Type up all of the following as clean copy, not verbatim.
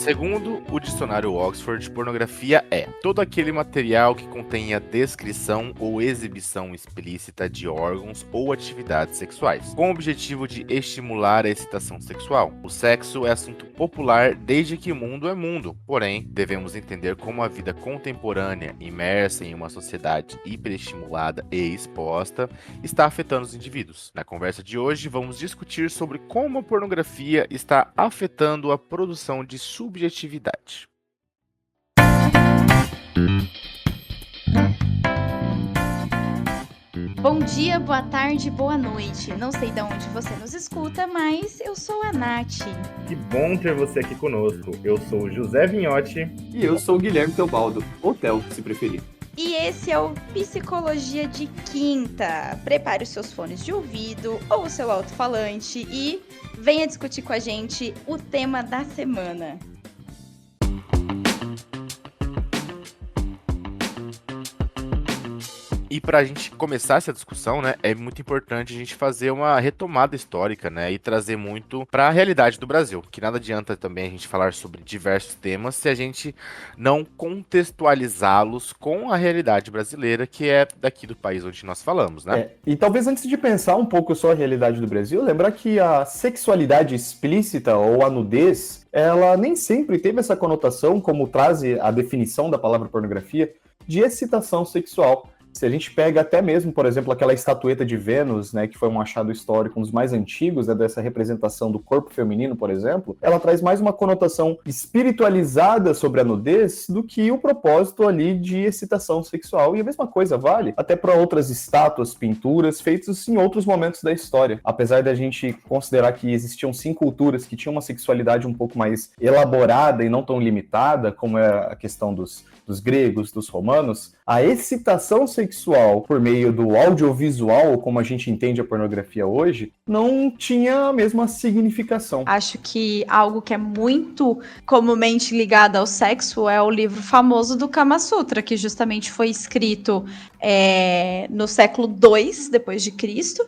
Segundo o dicionário Oxford, pornografia é todo aquele material que contenha descrição ou exibição explícita de órgãos ou atividades sexuais, com o objetivo de estimular a excitação sexual. O sexo é assunto popular desde que o mundo é mundo, porém, devemos entender como a vida contemporânea, imersa em uma sociedade hiperestimulada e exposta, está afetando os indivíduos. Na conversa de hoje, vamos discutir sobre como a pornografia está afetando a produção de subjetividade. Bom dia, boa tarde, boa noite. Não sei de onde você nos escuta, mas eu sou a Nath. Que bom ter você aqui conosco. Eu sou o José Vinhotti. E eu sou o Guilherme Teobaldo, ou Theo, se preferir. E esse é o Psicologia de Quinta. Prepare os seus fones de ouvido ou o seu alto-falante e venha discutir com a gente o tema da semana. E para a gente começar essa discussão, né, é muito importante a gente fazer uma retomada histórica, né, e trazer muito para a realidade do Brasil, que nada adianta também a gente falar sobre diversos temas se a gente não contextualizá-los com a realidade brasileira, que é daqui do país onde nós falamos, né? E talvez antes de pensar um pouco só a realidade do Brasil, lembrar que a sexualidade explícita ou a nudez, ela nem sempre teve essa conotação, como traz a definição da palavra pornografia, de excitação sexual. Se a gente pega até mesmo, por exemplo, aquela estatueta de Vênus, né, que foi um achado histórico, um dos mais antigos, né, dessa representação do corpo feminino, por exemplo, ela traz mais uma conotação espiritualizada sobre a nudez do que o propósito ali de excitação sexual. E a mesma coisa vale até para outras estátuas, pinturas, feitas em outros momentos da história. Apesar da gente considerar que existiam sim culturas que tinham uma sexualidade um pouco mais elaborada e não tão limitada, como é a questão dos gregos, dos romanos, a excitação sexual por meio do audiovisual, como a gente entende a pornografia hoje, não tinha a mesma significação. Acho que algo que é muito comumente ligado ao sexo é o livro famoso do Kama Sutra, que justamente foi escrito no século II depois de Cristo,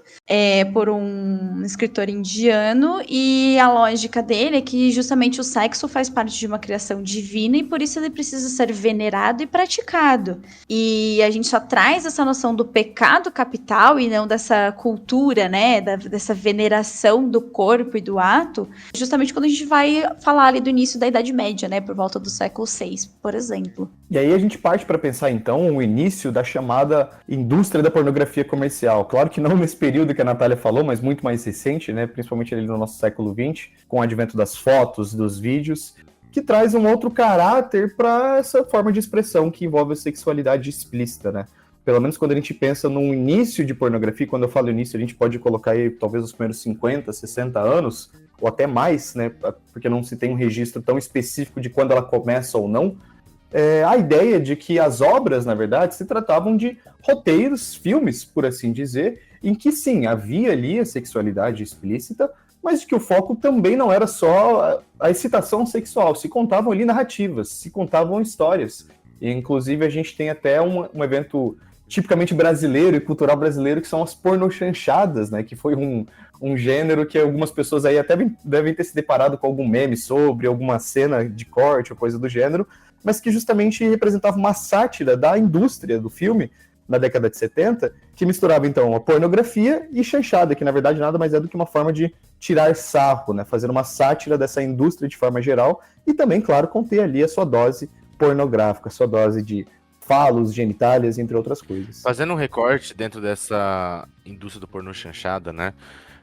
por um escritor indiano, e a lógica dele é que justamente o sexo faz parte de uma criação divina e por isso ele precisa ser venerado e praticado. E a gente só traz essa noção do pecado capital e não dessa cultura, né, dessa veneração do corpo e do ato, justamente quando a gente vai falar ali do início da Idade Média, né, por volta do século VI, por exemplo. E aí a gente parte para pensar, então, o início da chamada indústria da pornografia comercial. Claro que não nesse período que a Natália falou, mas muito mais recente, né, principalmente ali no nosso século XX, com o advento das fotos, dos vídeos, que traz um outro caráter para essa forma de expressão que envolve a sexualidade explícita, né? Pelo menos quando a gente pensa num início de pornografia, quando eu falo início, a gente pode colocar aí talvez os primeiros 50, 60 anos, ou até mais, né? Porque não se tem um registro tão específico de quando ela começa ou não. A ideia de que as obras, na verdade, se tratavam de roteiros, filmes, por assim dizer, em que sim, havia ali a sexualidade explícita, mas de que o foco também não era só a excitação sexual, se contavam ali narrativas, se contavam histórias. E, inclusive, a gente tem até um evento tipicamente brasileiro e cultural brasileiro, que são as pornochanchadas, né? Que foi um gênero que algumas pessoas aí até devem ter se deparado com algum meme sobre, alguma cena de corte ou coisa do gênero, mas que justamente representava uma sátira da indústria do filme na década de 70, que misturava então a pornografia e chanchada, que na verdade nada mais é do que uma forma de tirar sarro, né? Fazer uma sátira dessa indústria de forma geral e também, claro, conter ali a sua dose pornográfica, a sua dose de falos, genitálias, entre outras coisas. Fazendo um recorte dentro dessa indústria do pornô chanchada, né?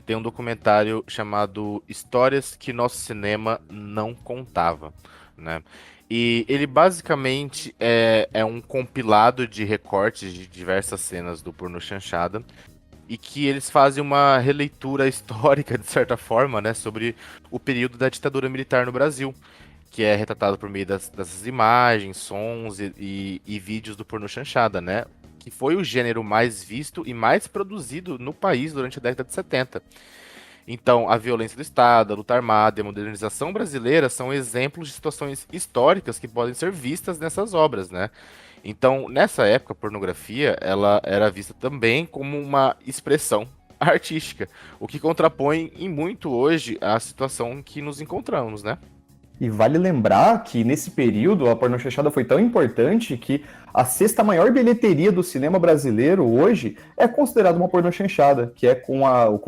Tem um documentário chamado Histórias que Nosso Cinema Não Contava, né? E ele basicamente é um compilado de recortes de diversas cenas do pornô chanchada e que eles fazem uma releitura histórica, de certa forma, né, sobre o período da ditadura militar no Brasil, que é retratado por meio dessas imagens, sons e vídeos do pornô chanchada, né? Que foi o gênero mais visto e mais produzido no país durante a década de 70. Então, a violência do Estado, a luta armada e a modernização brasileira são exemplos de situações históricas que podem ser vistas nessas obras, né? Então, nessa época, a pornografia, ela era vista também como uma expressão artística, o que contrapõe em muito hoje a situação que nos encontramos, né? E vale lembrar que nesse período a pornochanchada foi tão importante que a sexta maior bilheteria do cinema brasileiro hoje é considerada uma pornochanchada, que é com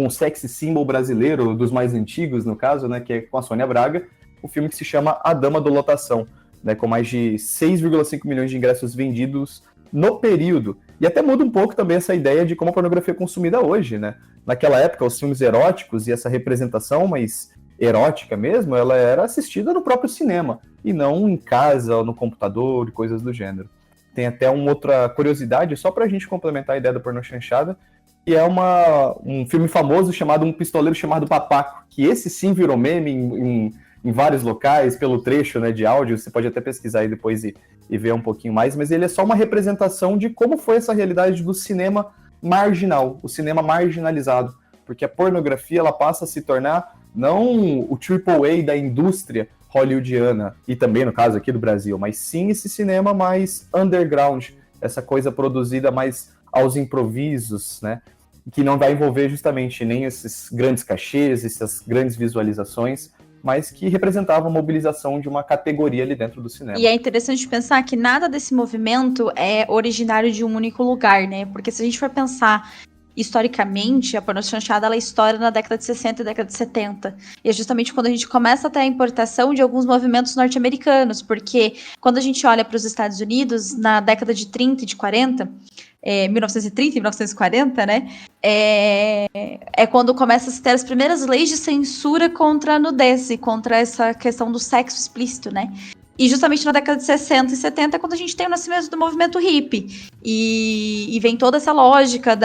o sexy symbol brasileiro, dos mais antigos no caso, né, que é com a Sônia Braga, o filme que se chama A Dama do Lotação, né, com mais de 6,5 milhões de ingressos vendidos no período. E até muda um pouco também essa ideia de como a pornografia é consumida hoje, né? Naquela época, os filmes eróticos e essa representação mais erótica mesmo, ela era assistida no próprio cinema, e não em casa, ou no computador, e coisas do gênero. Tem até uma outra curiosidade, só pra gente complementar a ideia da pornochanchada, que é um filme famoso chamado Um Pistoleiro Chamado Papaco, que esse sim virou meme em vários locais, pelo trecho, né, de áudio, você pode até pesquisar aí depois e ver um pouquinho mais, mas ele é só uma representação de como foi essa realidade do cinema marginal, o cinema marginalizado, porque a pornografia ela passa a se tornar não o AAA da indústria hollywoodiana, e também no caso aqui do Brasil, mas sim esse cinema mais underground, essa coisa produzida mais aos improvisos, né, que não vai envolver justamente nem esses grandes cachês, essas grandes visualizações, mas que representava a mobilização de uma categoria ali dentro do cinema. E é interessante pensar que nada desse movimento é originário de um único lugar, né? Porque se a gente for pensar historicamente, a pornochanchada ela estoura na década de 60 e década de 70. E é justamente quando a gente começa a ter a importação de alguns movimentos norte-americanos, porque quando a gente olha para os Estados Unidos, na década de 30 e de 40, 1930 e 1940, né? É quando começa a se ter as primeiras leis de censura contra a nudez e contra essa questão do sexo explícito, né? E justamente na década de 60 e 70 é quando a gente tem o nascimento do movimento hippie. E vem toda essa lógica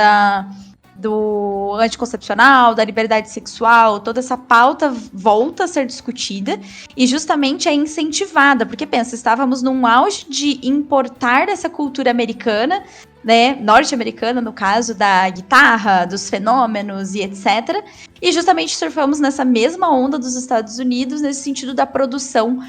do anticoncepcional, da liberdade sexual, toda essa pauta volta a ser discutida e justamente é incentivada, porque pensa, estávamos num auge de importar essa cultura americana, né, norte-americana, no caso da guitarra, dos fenômenos e etc. E justamente surfamos nessa mesma onda dos Estados Unidos, nesse sentido da produção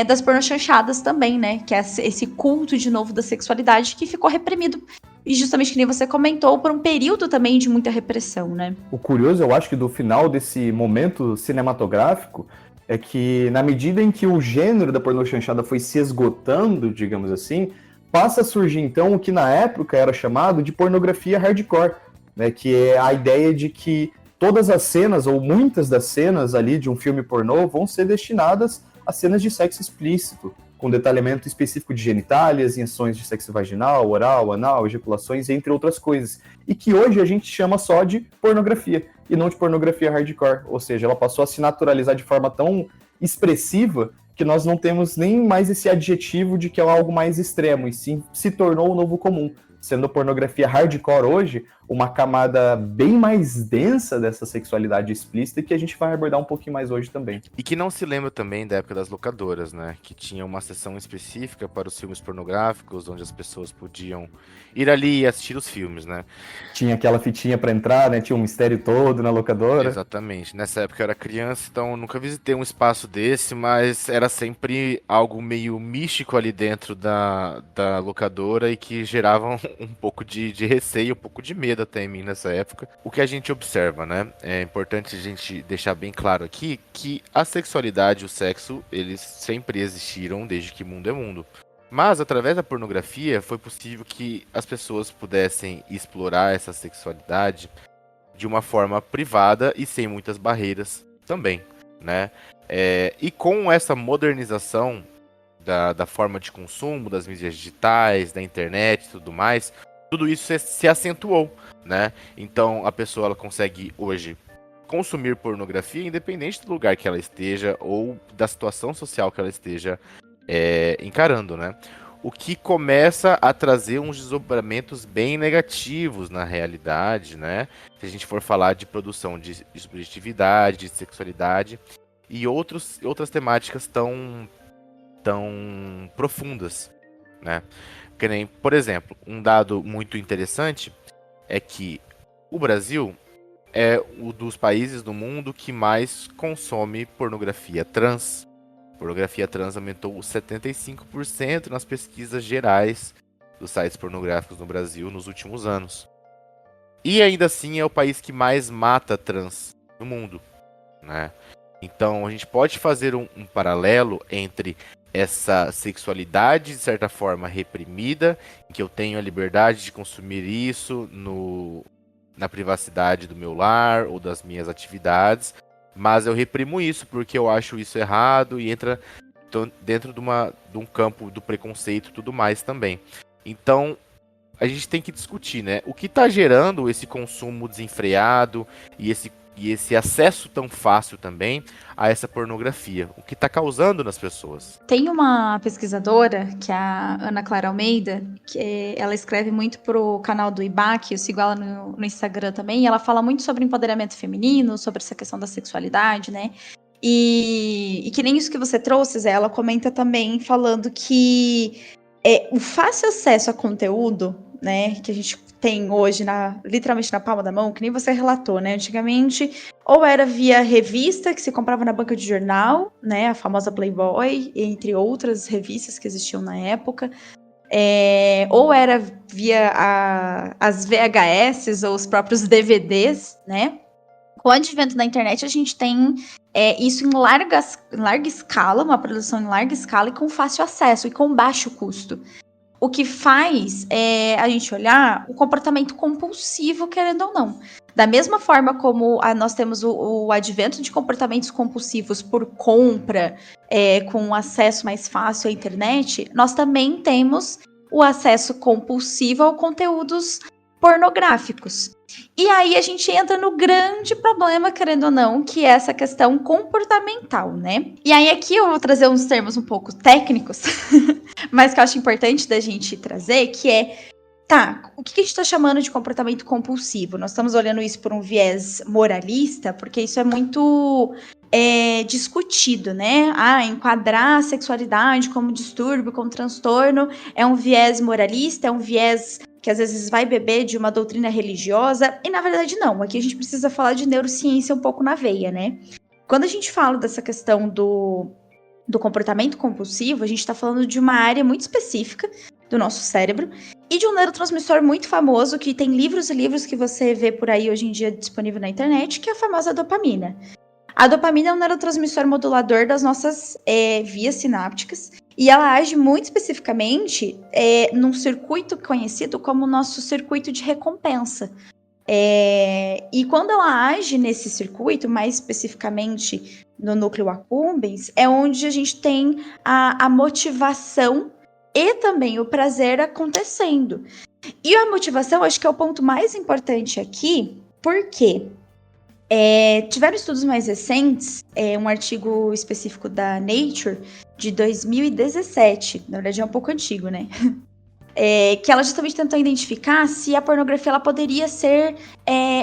das pornochanchadas também, né, que é esse culto de novo da sexualidade que ficou reprimido. E justamente que nem você comentou, por um período também de muita repressão, né? O curioso, eu acho que do final desse momento cinematográfico, é que na medida em que o gênero da pornochanchada foi se esgotando, digamos assim, passa a surgir então o que na época era chamado de pornografia hardcore, né? Que é a ideia de que todas as cenas, ou muitas das cenas ali de um filme pornô, vão ser destinadas a cenas de sexo explícito, com detalhamento específico de genitálias, injeções de sexo vaginal, oral, anal, ejaculações, entre outras coisas. E que hoje a gente chama só de pornografia, e não de pornografia hardcore. Ou seja, ela passou a se naturalizar de forma tão expressiva que nós não temos nem mais esse adjetivo de que é algo mais extremo, e sim se tornou o novo comum. Sendo a pornografia hardcore hoje uma camada bem mais densa dessa sexualidade explícita que a gente vai abordar um pouquinho mais hoje também. E que não se lembra também da época das locadoras, né? Que tinha uma seção específica para os filmes pornográficos, onde as pessoas podiam ir ali e assistir os filmes, né? Tinha aquela fitinha para entrar, né? Tinha um mistério todo na locadora. Exatamente. Nessa época eu era criança, então nunca visitei um espaço desse, mas era sempre algo meio místico ali dentro da locadora e que gerava um pouco de receio, um pouco de medo até em mim nessa época. O que a gente observa, né? É importante a gente deixar bem claro aqui que a sexualidade e o sexo, eles sempre existiram desde que mundo é mundo. Mas, através da pornografia, foi possível que as pessoas pudessem explorar essa sexualidade de uma forma privada e sem muitas barreiras também, né? E com essa modernização da forma de consumo, das mídias digitais, da internet e tudo mais, tudo isso se acentuou, né? Então a pessoa ela consegue hoje consumir pornografia independente do lugar que ela esteja ou da situação social que ela esteja encarando, né? O que começa a trazer uns desdobramentos bem negativos na realidade, né? Se a gente for falar de produção de subjetividade, de sexualidade e outras temáticas tão profundas, né? Que nem, por exemplo, um dado muito interessante é que o Brasil é um dos países do mundo que mais consome pornografia trans. A pornografia trans aumentou 75% nas pesquisas gerais dos sites pornográficos no Brasil nos últimos anos. E ainda assim é o país que mais mata trans no mundo, né? Então a gente pode fazer um paralelo entre essa sexualidade, de certa forma, reprimida, em que eu tenho a liberdade de consumir isso na privacidade do meu lar ou das minhas atividades, mas eu reprimo isso porque eu acho isso errado e entra dentro de um campo do preconceito e tudo mais também. Então, a gente tem que discutir, né? O que está gerando esse consumo desenfreado e esse acesso tão fácil também a essa pornografia? O que está causando nas pessoas? Tem uma pesquisadora, que é a Ana Clara Almeida, ela escreve muito pro canal do IBAC, eu sigo ela no Instagram também, e ela fala muito sobre empoderamento feminino, sobre essa questão da sexualidade, né? E que nem isso que você trouxe, Zé, ela comenta também falando que o fácil acesso a conteúdo, né, que a gente tem hoje literalmente na palma da mão, que nem você relatou, né? Antigamente, ou era via revista que se comprava na banca de jornal, né? A famosa Playboy, entre outras revistas que existiam na época. Ou era via as VHS ou os próprios DVDs, né? Com o advento da internet, a gente tem isso em larga escala, uma produção em larga escala e com fácil acesso e com baixo custo. O que faz a gente olhar o comportamento compulsivo, querendo ou não. Da mesma forma como nós temos o advento de comportamentos compulsivos por compra, com acesso mais fácil à internet, nós também temos o acesso compulsivo a conteúdos pornográficos. E aí a gente entra no grande problema, querendo ou não, que é essa questão comportamental, né? E aí aqui eu vou trazer uns termos um pouco técnicos, mas que eu acho importante da gente trazer, que o que a gente está chamando de comportamento compulsivo? Nós estamos olhando isso por um viés moralista, porque isso é muito discutido, né? Enquadrar a sexualidade como distúrbio, como transtorno, é um viés moralista, é um viés que às vezes vai beber de uma doutrina religiosa, e na verdade não, aqui a gente precisa falar de neurociência um pouco na veia, né? Quando a gente fala dessa questão do comportamento compulsivo, a gente está falando de uma área muito específica do nosso cérebro, e de um neurotransmissor muito famoso, que tem livros e livros que você vê por aí hoje em dia disponível na internet, que é a famosa dopamina. A dopamina é um neurotransmissor modulador das nossas vias sinápticas, e ela age muito especificamente num circuito conhecido como o nosso circuito de recompensa. E quando ela age nesse circuito, mais especificamente no núcleo accumbens, é onde a gente tem a motivação e também o prazer acontecendo. E a motivação, acho que é o ponto mais importante aqui, porque tiveram estudos mais recentes, um artigo específico da Nature, de 2017, na verdade é um pouco antigo, né? Que ela justamente tentou identificar se a pornografia ela poderia ser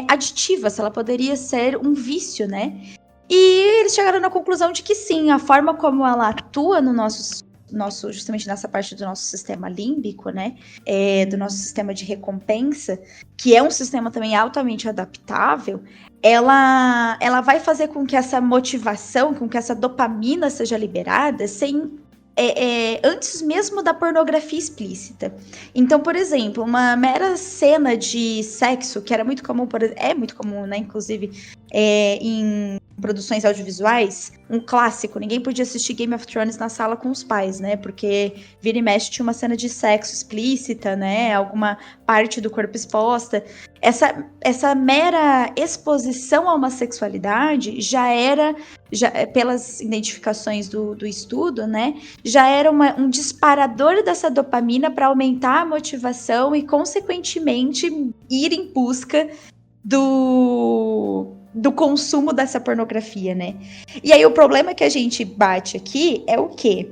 aditiva, se ela poderia ser um vício, né? E eles chegaram na conclusão de que sim, a forma como ela atua no nosso justamente nessa parte do nosso sistema límbico, né? Do nosso sistema de recompensa, que é um sistema também altamente adaptável, ela vai fazer com que essa motivação, com que essa dopamina seja liberada antes mesmo da pornografia explícita. Então, por exemplo, uma mera cena de sexo, que era muito comum, é muito comum, né, inclusive, em produções audiovisuais, um clássico, ninguém podia assistir Game of Thrones na sala com os pais, né, porque vira e mexe tinha uma cena de sexo explícita, né, alguma parte do corpo exposta. Essa mera exposição a uma sexualidade já pelas identificações do estudo, né, já era um disparador dessa dopamina para aumentar a motivação e, consequentemente, ir em busca do consumo dessa pornografia, né? E aí o problema que a gente bate aqui é o quê?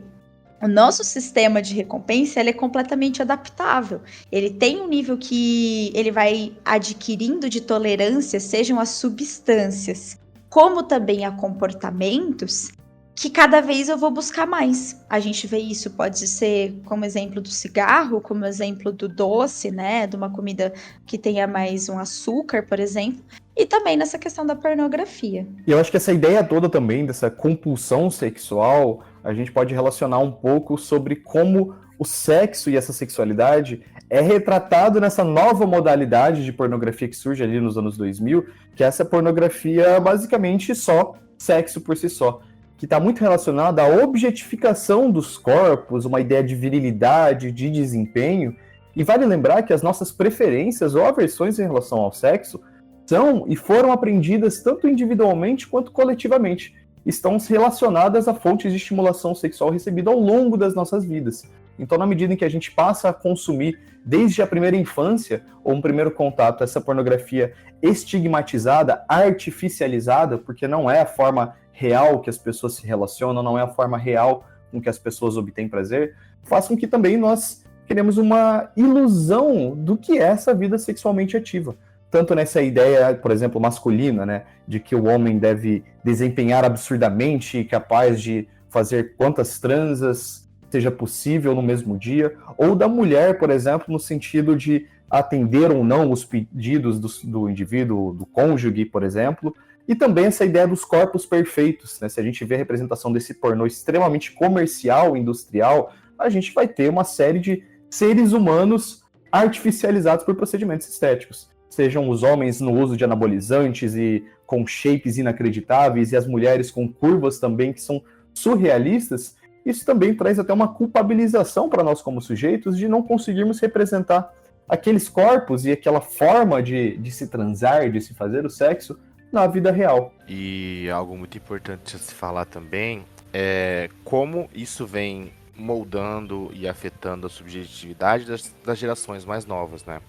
O nosso sistema de recompensa ele é completamente adaptável. Ele tem um nível que ele vai adquirindo de tolerância, sejam as substâncias, como também a comportamentos, que cada vez eu vou buscar mais. A gente vê isso, pode ser como exemplo do cigarro, como exemplo do doce, né? De uma comida que tenha mais um açúcar, por exemplo. E também nessa questão da pornografia. E eu acho que essa ideia toda também, dessa compulsão sexual, a gente pode relacionar um pouco sobre como o sexo e essa sexualidade é retratado nessa nova modalidade de pornografia que surge ali nos anos 2000, que é essa pornografia basicamente só sexo por si só, que está muito relacionado à objetificação dos corpos, uma ideia de virilidade, de desempenho. E vale lembrar que as nossas preferências ou aversões em relação ao sexo são e foram aprendidas tanto individualmente quanto coletivamente. Estão relacionadas a fontes de estimulação sexual recebida ao longo das nossas vidas. Então, na medida em que a gente passa a consumir, desde a primeira infância, ou um primeiro contato, essa pornografia estigmatizada, artificializada, porque não é a forma real que as pessoas se relacionam, não é a forma real com que as pessoas obtêm prazer, faz com que também nós queremos uma ilusão do que é essa vida sexualmente ativa. Tanto nessa ideia, por exemplo, masculina, né, de que o homem deve desempenhar absurdamente, capaz de fazer quantas transas seja possível no mesmo dia, ou da mulher, por exemplo, no sentido de atender ou não os pedidos do indivíduo, do cônjuge, por exemplo, e também essa ideia dos corpos perfeitos, né? Se a gente vê a representação desse pornô extremamente comercial, industrial, a gente vai ter uma série de seres humanos artificializados por procedimentos estéticos. Sejam os homens no uso de anabolizantes e com shapes inacreditáveis, e as mulheres com curvas também que são surrealistas. Isso também traz até uma culpabilização para nós como sujeitos de não conseguirmos representar aqueles corpos e aquela forma de se transar, de se fazer o sexo na vida real. E algo muito importante a se falar também é como isso vem moldando e afetando a subjetividade das gerações mais novas, né?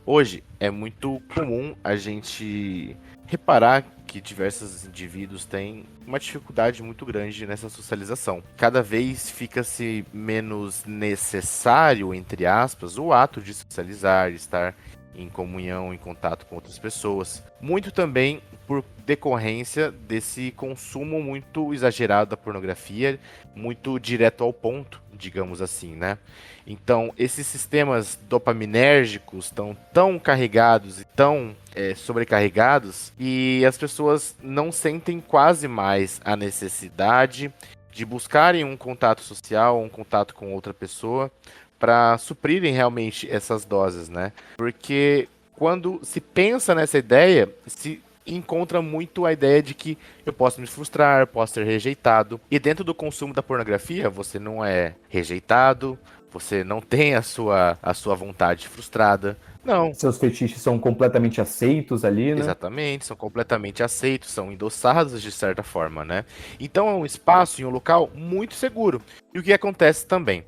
Hoje é muito comum a gente reparar que diversos indivíduos têm uma dificuldade muito grande nessa socialização. Cada vez fica-se menos necessário, entre aspas, o ato de socializar, de estar em comunhão, em contato com outras pessoas. Muito também por decorrência desse consumo muito exagerado da pornografia, muito direto ao ponto, digamos assim, né? Então, esses sistemas dopaminérgicos estão tão carregados e tão sobrecarregados, e as pessoas não sentem quase mais a necessidade de buscarem um contato social, um contato com outra pessoa, para suprirem realmente essas doses, né? Porque quando se pensa nessa ideia, se encontra muito a ideia de que eu posso me frustrar, posso ser rejeitado. E dentro do consumo da pornografia, você não é rejeitado, você não tem a sua vontade frustrada. Não. Seus fetiches são completamente aceitos ali, né? Exatamente, são completamente aceitos, são endossados de certa forma, né? Então é um espaço e um local muito seguro. E o que acontece também?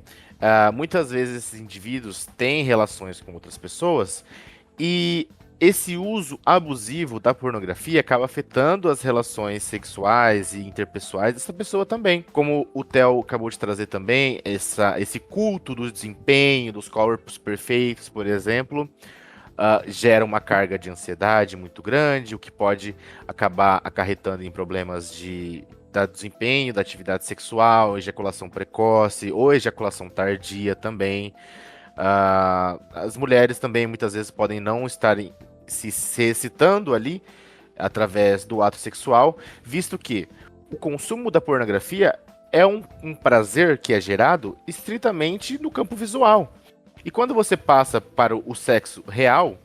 Muitas vezes esses indivíduos têm relações com outras pessoas e esse uso abusivo da pornografia acaba afetando as relações sexuais e interpessoais dessa pessoa também. Como o Theo acabou de trazer também, esse culto do desempenho, dos corpos perfeitos, por exemplo, gera uma carga de ansiedade muito grande, o que pode acabar acarretando em problemas da desempenho, da atividade sexual, ejaculação precoce ou ejaculação tardia também. As mulheres também muitas vezes podem não estarem se excitando ali através do ato sexual, visto que o consumo da pornografia é um prazer que é gerado estritamente no campo visual. E quando você passa para o sexo real,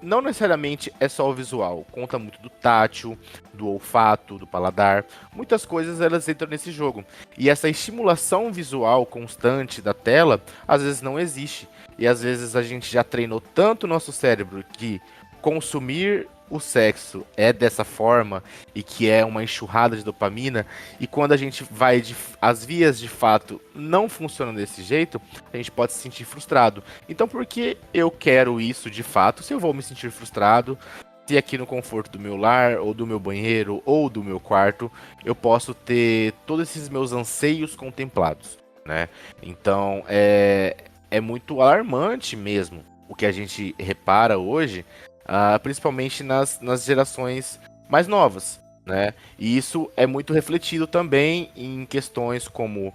não necessariamente é só o visual, conta muito do tátil, do olfato, do paladar, muitas coisas elas entram nesse jogo. E essa estimulação visual constante da tela, às vezes não existe. E às vezes a gente já treinou tanto o nosso cérebro que consumir o sexo é dessa forma e que é uma enxurrada de dopamina, e quando a gente vai as vias de fato não funcionam desse jeito, a gente pode se sentir frustrado. Então por que eu quero isso de fato se eu vou me sentir frustrado, se aqui no conforto do meu lar, ou do meu banheiro, ou do meu quarto, eu posso ter todos esses meus anseios contemplados, né? Então é muito alarmante mesmo o que a gente repara hoje, principalmente nas gerações mais novas, né? E isso é muito refletido também em questões como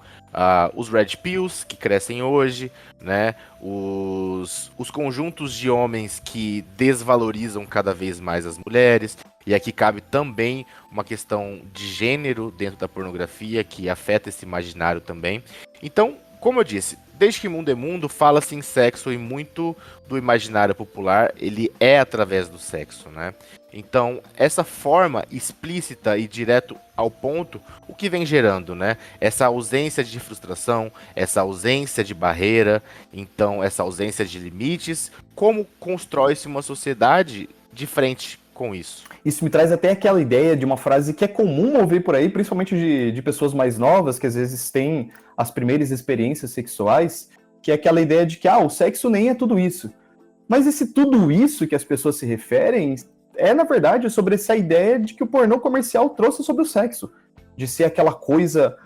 os red pills que crescem hoje, né? Os conjuntos de homens que desvalorizam cada vez mais as mulheres. E aqui cabe também uma questão de gênero dentro da pornografia que afeta esse imaginário também. Então, como eu disse, desde que mundo é mundo, fala-se em sexo e muito do imaginário popular, ele é através do sexo, né? Então, essa forma explícita e direto ao ponto, o que vem gerando, né? Essa ausência de frustração, essa ausência de barreira, então essa ausência de limites, como constrói-se uma sociedade de frente com isso? Isso me traz até aquela ideia de uma frase que é comum ouvir por aí, principalmente de pessoas mais novas, que às vezes têm as primeiras experiências sexuais, que é aquela ideia de que o sexo nem é tudo isso. Mas esse tudo isso que as pessoas se referem é, na verdade, sobre essa ideia de que o pornô comercial trouxe sobre o sexo. De ser aquela coisa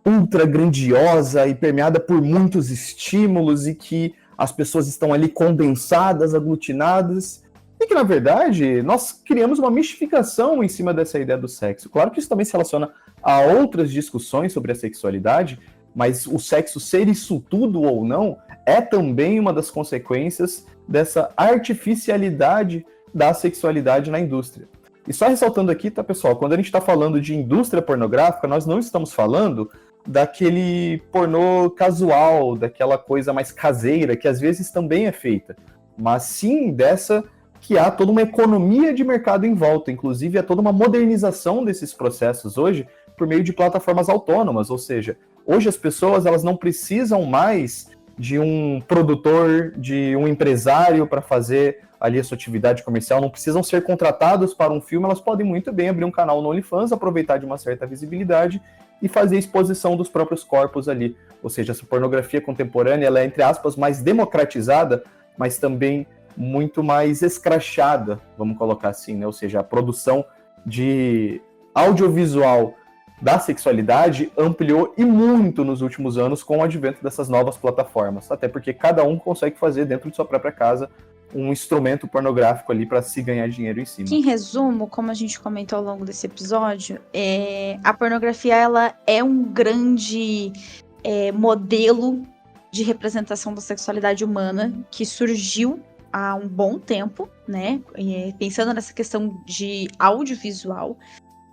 ultra grandiosa e permeada por muitos estímulos e que as pessoas estão ali condensadas, aglutinadas. E que, na verdade, nós criamos uma mistificação em cima dessa ideia do sexo. Claro que isso também se relaciona a outras discussões sobre a sexualidade, mas o sexo ser isso tudo ou não é também uma das consequências dessa artificialidade da sexualidade na indústria. E só ressaltando aqui, tá, pessoal, quando a gente está falando de indústria pornográfica, nós não estamos falando daquele pornô casual, daquela coisa mais caseira, que às vezes também é feita, mas sim dessa que há toda uma economia de mercado em volta, inclusive há toda uma modernização desses processos hoje por meio de plataformas autônomas, ou seja, hoje as pessoas elas não precisam mais de um produtor, de um empresário para fazer ali a sua atividade comercial, não precisam ser contratados para um filme, elas podem muito bem abrir um canal no OnlyFans, aproveitar de uma certa visibilidade e fazer a exposição dos próprios corpos ali. Ou seja, essa pornografia contemporânea, ela é, entre aspas, mais democratizada, mas também muito mais escrachada, vamos colocar assim, né? Ou seja, a produção de audiovisual da sexualidade ampliou e muito nos últimos anos com o advento dessas novas plataformas, até porque cada um consegue fazer dentro de sua própria casa um instrumento pornográfico ali para se ganhar dinheiro em cima. Em resumo, como a gente comentou ao longo desse episódio, a pornografia ela é um grande modelo de representação da sexualidade humana que surgiu há um bom tempo, né? Pensando nessa questão de audiovisual,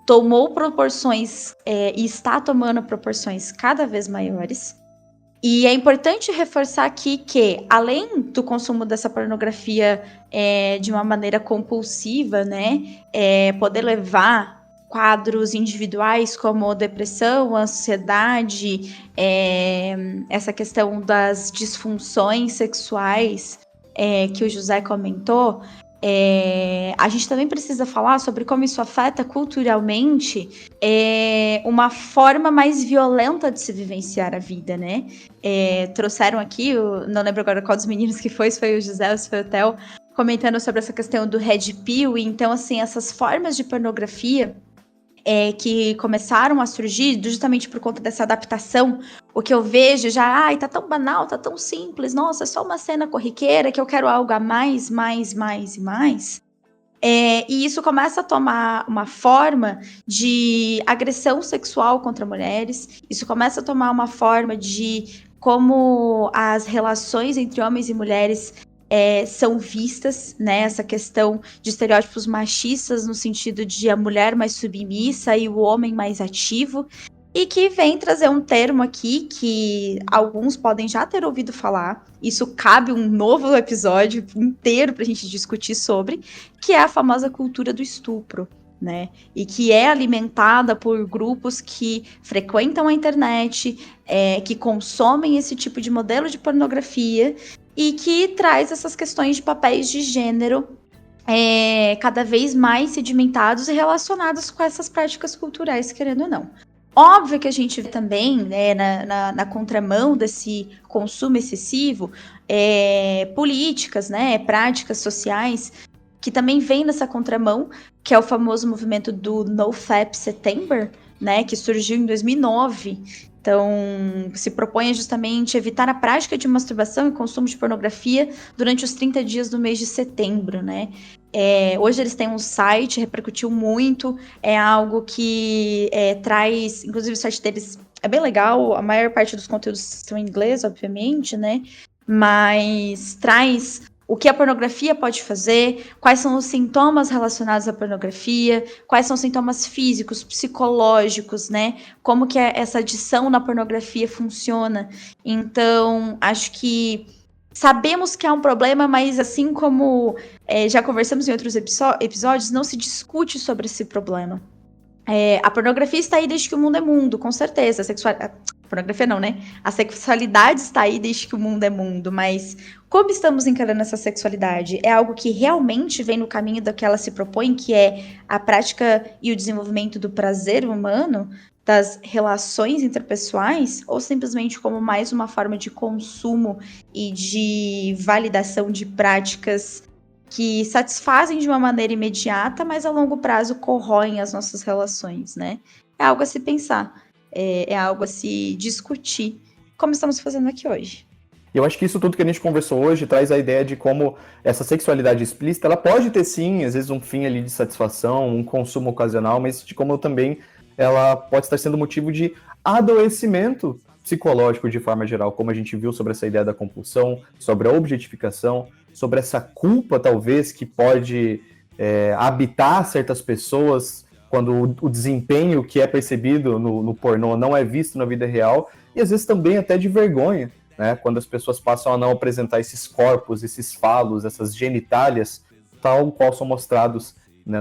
tomou proporções e está tomando proporções cada vez maiores. E é importante reforçar aqui que, além do consumo dessa pornografia de uma maneira compulsiva, né, poder levar quadros individuais como depressão, ansiedade, essa questão das disfunções sexuais que o José comentou, a gente também precisa falar sobre como isso afeta culturalmente uma forma mais violenta de se vivenciar a vida, né? Trouxeram aqui, não lembro agora qual dos meninos que foi, se foi o José ou se foi o Theo, comentando sobre essa questão do Red Pill. Então, assim, essas formas de pornografia que começaram a surgir justamente por conta dessa adaptação. O que eu vejo já, tá tão banal, tá tão simples, nossa, é só uma cena corriqueira que eu quero algo a mais. E isso começa a tomar uma forma de agressão sexual contra mulheres, isso começa a tomar uma forma de como as relações entre homens e mulheres são vistas, né, essa questão de estereótipos machistas no sentido de a mulher mais submissa e o homem mais ativo, e que vem trazer um termo aqui que alguns podem já ter ouvido falar, isso cabe um novo episódio inteiro pra gente discutir sobre, que é a famosa cultura do estupro, né, e que é alimentada por grupos que frequentam a internet, que consomem esse tipo de modelo de pornografia, e que traz essas questões de papéis de gênero cada vez mais sedimentados e relacionados com essas práticas culturais, querendo ou não. Óbvio que a gente vê também, né, na contramão desse consumo excessivo, políticas, né, práticas sociais, que também vem nessa contramão, que é o famoso movimento do NoFap September, né, que surgiu em 2009, então, se propõe justamente evitar a prática de masturbação e consumo de pornografia durante os 30 dias do mês de setembro, né? Hoje eles têm um site, repercutiu muito, é algo que traz, inclusive o site deles é bem legal, a maior parte dos conteúdos são em inglês, obviamente, né? Mas traz o que a pornografia pode fazer, quais são os sintomas relacionados à pornografia, quais são os sintomas físicos, psicológicos, né? Como que essa adição na pornografia funciona. Então, acho que sabemos que há um problema, mas assim como já conversamos em outros episódios, não se discute sobre esse problema. A pornografia está aí desde que o mundo é mundo, com certeza. Pornografia não, né? A sexualidade está aí desde que o mundo é mundo, mas como estamos encarando essa sexualidade? É algo que realmente vem no caminho do que ela se propõe, que é a prática e o desenvolvimento do prazer humano, das relações interpessoais, ou simplesmente como mais uma forma de consumo e de validação de práticas que satisfazem de uma maneira imediata, mas a longo prazo corroem as nossas relações, né? É algo a se pensar, é algo a se discutir, como estamos fazendo aqui hoje. E eu acho que isso tudo que a gente conversou hoje traz a ideia de como essa sexualidade explícita, ela pode ter sim, às vezes, um fim ali de satisfação, um consumo ocasional, mas de como também ela pode estar sendo motivo de adoecimento psicológico de forma geral, como a gente viu sobre essa ideia da compulsão, sobre a objetificação, sobre essa culpa, talvez, que pode habitar certas pessoas quando o desempenho que é percebido no pornô não é visto na vida real, e às vezes também até de vergonha, né? Quando as pessoas passam a não apresentar esses corpos, esses falos, essas genitálias, tal qual são mostrados, né,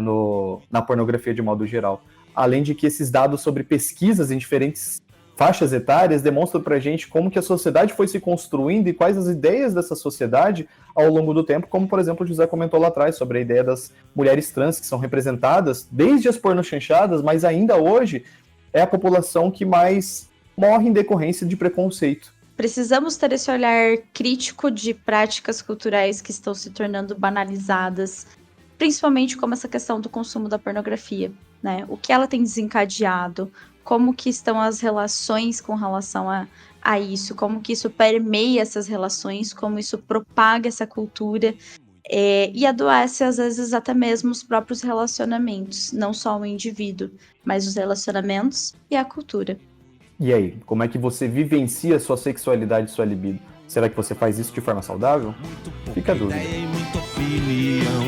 na pornografia de modo geral. Além de que esses dados sobre pesquisas em diferentes faixas etárias demonstram pra gente como que a sociedade foi se construindo e quais as ideias dessa sociedade ao longo do tempo, como, por exemplo, o José comentou lá atrás sobre a ideia das mulheres trans que são representadas desde as pornochanchadas, mas ainda hoje é a população que mais morre em decorrência de preconceito. Precisamos ter esse olhar crítico de práticas culturais que estão se tornando banalizadas, principalmente como essa questão do consumo da pornografia, né? O que ela tem desencadeado, como que estão as relações com relação a isso, como que isso permeia essas relações, como isso propaga essa cultura e adoece, às vezes, até mesmo os próprios relacionamentos, não só o indivíduo, mas os relacionamentos e a cultura. E aí, como é que você vivencia sua sexualidade e sua libido? Será que você faz isso de forma saudável? Fica a dúvida. Muita opinião,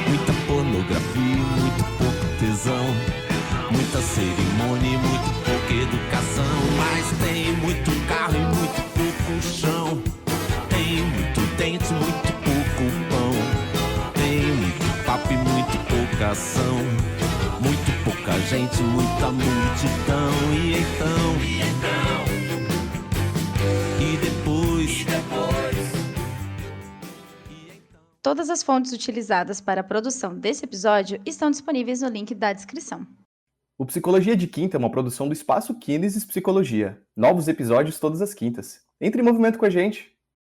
muita pornografia, muito pouco tesão, muita cerimônia, muito pouca educação, mas tem muito carro e muito pouco chão, tem muito dente, muito pouco pão, tem muito papo e muito pouca ação, muito pouca gente, muita multidão. E depois Todas as fontes utilizadas para a produção desse episódio estão disponíveis no link da descrição. O Psicologia de Quinta é uma produção do Espaço Kinesis Psicologia. Novos episódios todas as quintas. Entre em movimento com a gente!